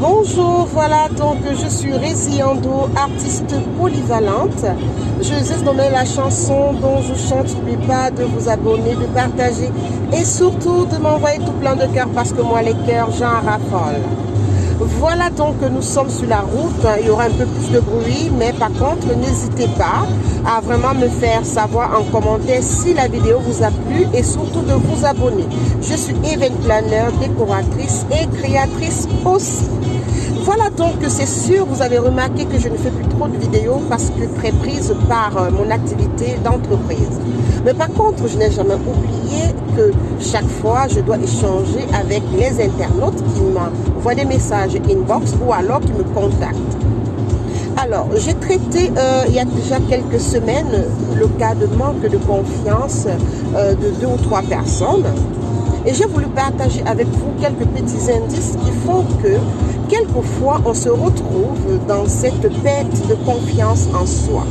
Bonjour, voilà donc je suis Résiando, artiste polyvalente. Je vous ai nommé la chanson dont je chante. N'oubliez pas de vous abonner, de partager et surtout de m'envoyer tout plein de cœurs parce que moi les cœurs j'en raffole. Voilà donc que nous sommes sur la route, il y aura un peu plus de bruit, mais par contre n'hésitez pas à vraiment me faire savoir en commentaire si la vidéo vous a plu et surtout de vous abonner. Je suis event planner, décoratrice et créatrice aussi. Voilà donc que c'est sûr, vous avez remarqué que je ne fais plus trop de vidéos parce que très prise par mon activité d'entreprise. Mais par contre, je n'ai jamais oublié que chaque fois, je dois échanger avec les internautes qui m'envoient des messages inbox ou alors qui me contactent. Alors, j'ai traité il y a déjà quelques semaines le cas de manque de confiance de 2 ou 3 personnes. Et j'ai voulu partager avec vous quelques petits indices qui font que quelquefois on se retrouve dans cette perte de confiance en soi.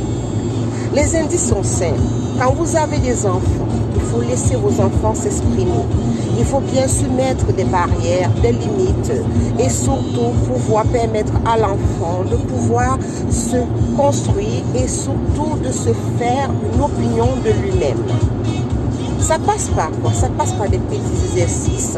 Les indices sont simples. Quand vous avez des enfants, il faut laisser vos enfants s'exprimer. Il faut bien sûr mettre des barrières, des limites et surtout pouvoir permettre à l'enfant de pouvoir se construire et surtout de se faire une opinion de lui-même. Ça passe par quoi? Ça passe par des petits exercices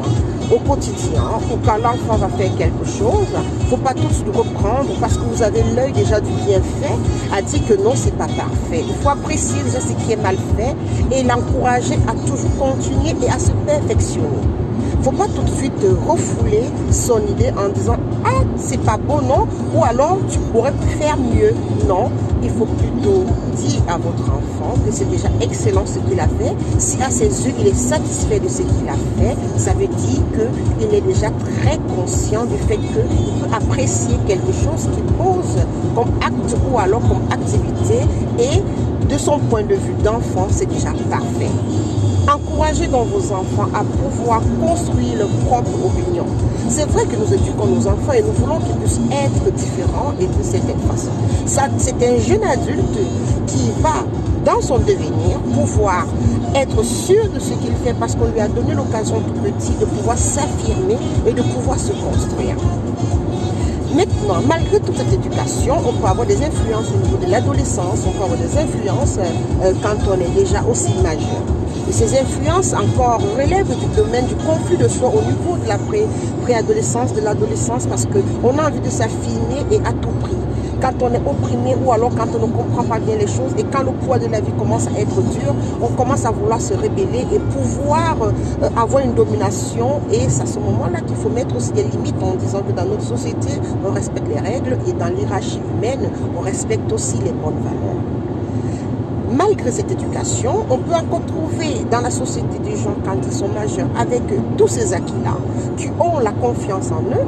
au quotidien ou quand l'enfant va faire quelque chose, il ne faut pas tous le reprendre parce que vous avez l'œil déjà du bienfait à dire que non, c'est pas parfait. Il faut apprécier déjà ce qui est mal fait et l'encourager à toujours continuer et à se perfectionner. Il ne faut pas tout de suite refouler son idée en disant « Ah, c'est pas beau, non ?» ou alors « Tu pourrais faire mieux. » Non, il faut plutôt dire à votre enfant que c'est déjà excellent ce qu'il a fait. Si à ses yeux, il est satisfait de ce qu'il a fait, ça veut dire qu'il est déjà très conscient du fait qu'il peut apprécier quelque chose qu'il pose comme acte ou alors comme activité et de son point de vue d'enfant, c'est déjà parfait. Encouragez donc vos enfants à pouvoir construire leur propre opinion. C'est vrai que nous éduquons nos enfants et nous voulons qu'ils puissent être différents et de certaine façon. C'est un jeune adulte qui va, dans son devenir, pouvoir être sûr de ce qu'il fait parce qu'on lui a donné l'occasion tout petit de pouvoir s'affirmer et de pouvoir se construire. Maintenant, malgré toute cette éducation, on peut avoir des influences au niveau de l'adolescence, on peut avoir des influences quand on est déjà aussi majeur. Et ces influences encore relèvent du domaine du conflit de soi au niveau de la préadolescence, de l'adolescence, parce qu'on a envie de s'affirmer et à tout prix. Quand on est opprimé ou alors quand on ne comprend pas bien les choses et quand le poids de la vie commence à être dur, on commence à vouloir se rebeller et pouvoir avoir une domination. Et c'est à ce moment-là qu'il faut mettre aussi des limites en disant que dans notre société, on respecte les règles et dans l'hierarchie humaine, on respecte aussi les bonnes valeurs. Malgré cette éducation, on peut encore trouver dans la société des gens quand ils sont majeurs avec tous ces acquis-là, qui ont la confiance en eux,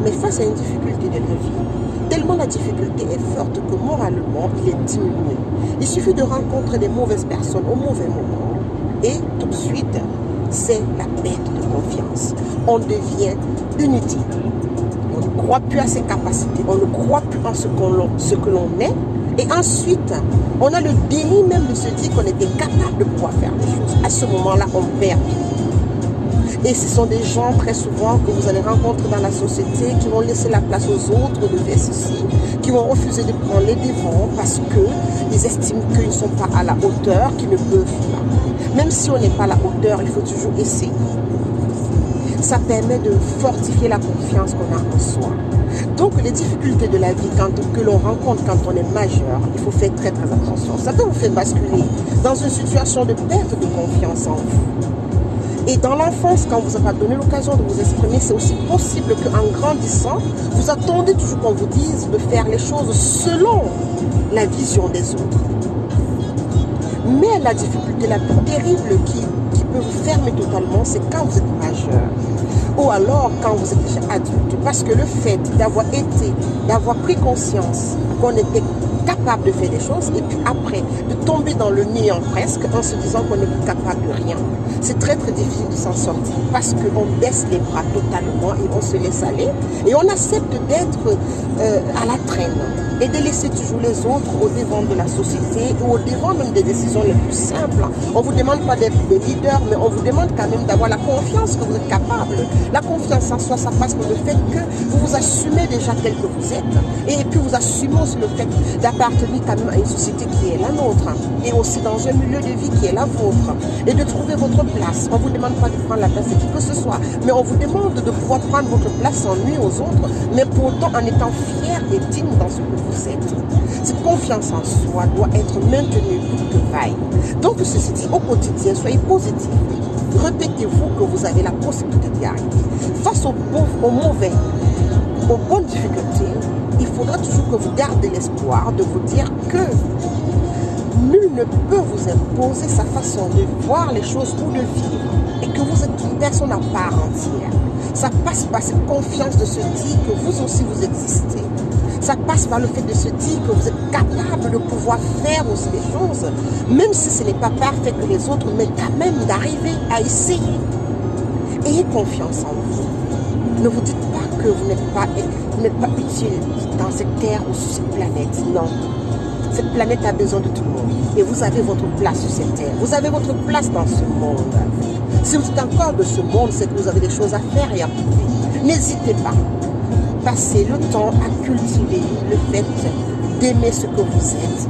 mais face à une difficulté de la vie, tellement la difficulté est forte que moralement, il est diminué. Il suffit de rencontrer des mauvaises personnes au mauvais moment et tout de suite, c'est la perte de confiance. On devient inutile. On ne croit plus à ses capacités, on ne croit plus en ce que l'on est. Et ensuite, on a le déni même de se dire qu'on était capable de pouvoir faire des choses. À ce moment-là, on perd. Et ce sont des gens très souvent que vous allez rencontrer dans la société qui vont laisser la place aux autres de faire ceci, qui vont refuser de prendre les devants parce qu'ils estiment qu'ils ne sont pas à la hauteur, qu'ils ne peuvent pas. Même si on n'est pas à la hauteur, il faut toujours essayer. Ça permet de fortifier la confiance qu'on a en soi. Donc les difficultés de la vie que l'on rencontre quand on est majeur, il faut faire très très attention. Ça peut vous faire basculer dans une situation de perte de confiance en vous. Et dans l'enfance, quand vous n'avez pas donné l'occasion de vous exprimer, c'est aussi possible qu'en grandissant, vous attendez toujours qu'on vous dise de faire les choses selon la vision des autres. Mais la difficulté la plus terrible qui peut vous fermer totalement, c'est quand vous êtes majeur. Ou alors quand vous êtes déjà adulte. Parce que le fait d'avoir pris conscience qu'on était capable de faire des choses et puis après de tomber dans le néant presque en se disant qu'on n'est plus capable de rien. C'est très très difficile de s'en sortir parce qu'on baisse les bras totalement et on se laisse aller et on accepte d'être à la traîne et de laisser toujours les autres au devant de la société ou au devant même des décisions les plus simples. On ne vous demande pas d'être des leaders, mais on vous demande quand même d'avoir la confiance que vous êtes capable. La confiance en soi, ça passe par le fait que vous vous assumez déjà tel que vous êtes et puis vous assumez aussi le fait d'appartenir quand même à une société qui est la nôtre et aussi dans un milieu de vie qui est la vôtre et de trouver votre place. On ne vous demande pas de prendre la place de qui que ce soit, mais on vous demande de pouvoir prendre votre place sans nuire aux autres, mais pourtant en étant fier et digne dans ce que vous êtes. Cette confiance en soi doit être maintenue coûte que vaille. Donc ceci dit, au quotidien, soyez positif. Répétez-vous que vous avez la possibilité d'y arriver. Face aux mauvais, aux bonnes difficultés, il faudra toujours que vous gardez l'espoir de vous dire que nul ne peut vous imposer sa façon de voir les choses ou de vivre et que vous êtes une personne à part entière. Ça passe par cette confiance de se dire que vous aussi vous existez. Ça passe par le fait de se dire que vous êtes capable de pouvoir faire aussi des choses, même si ce n'est pas parfait que les autres, mais quand même d'arriver à essayer. Ayez confiance en vous. Ne vous dites pas que vous n'êtes pas utile dans cette terre ou sur cette planète. Non. Cette planète a besoin de tout le monde. Et vous avez votre place sur cette terre. Vous avez votre place dans ce monde. Si vous êtes encore de ce monde, c'est que vous avez des choses à faire et à prouver. N'hésitez pas. Passez le temps à cultiver le fait d'aimer ce que vous êtes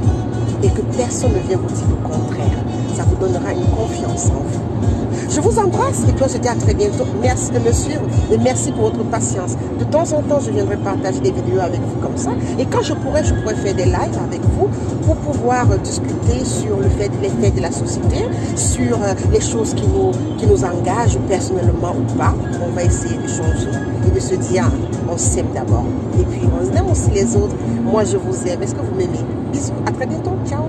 et que personne ne vient vous dire le contraire. Ça vous donnera une confiance en vous. Je vous embrasse et puis on se dit à très bientôt. Merci de me suivre et merci pour votre patience. De temps en temps, je viendrai partager des vidéos avec vous comme ça. Et quand je pourrai faire des lives avec vous pour pouvoir discuter sur les faits de la société, sur les choses qui nous engagent personnellement ou pas. On va essayer de changer et de se dire, on s'aime d'abord. Et puis on aime aussi les autres. Moi, je vous aime. Est-ce que vous m'aimez? Bisous. À très bientôt. Ciao.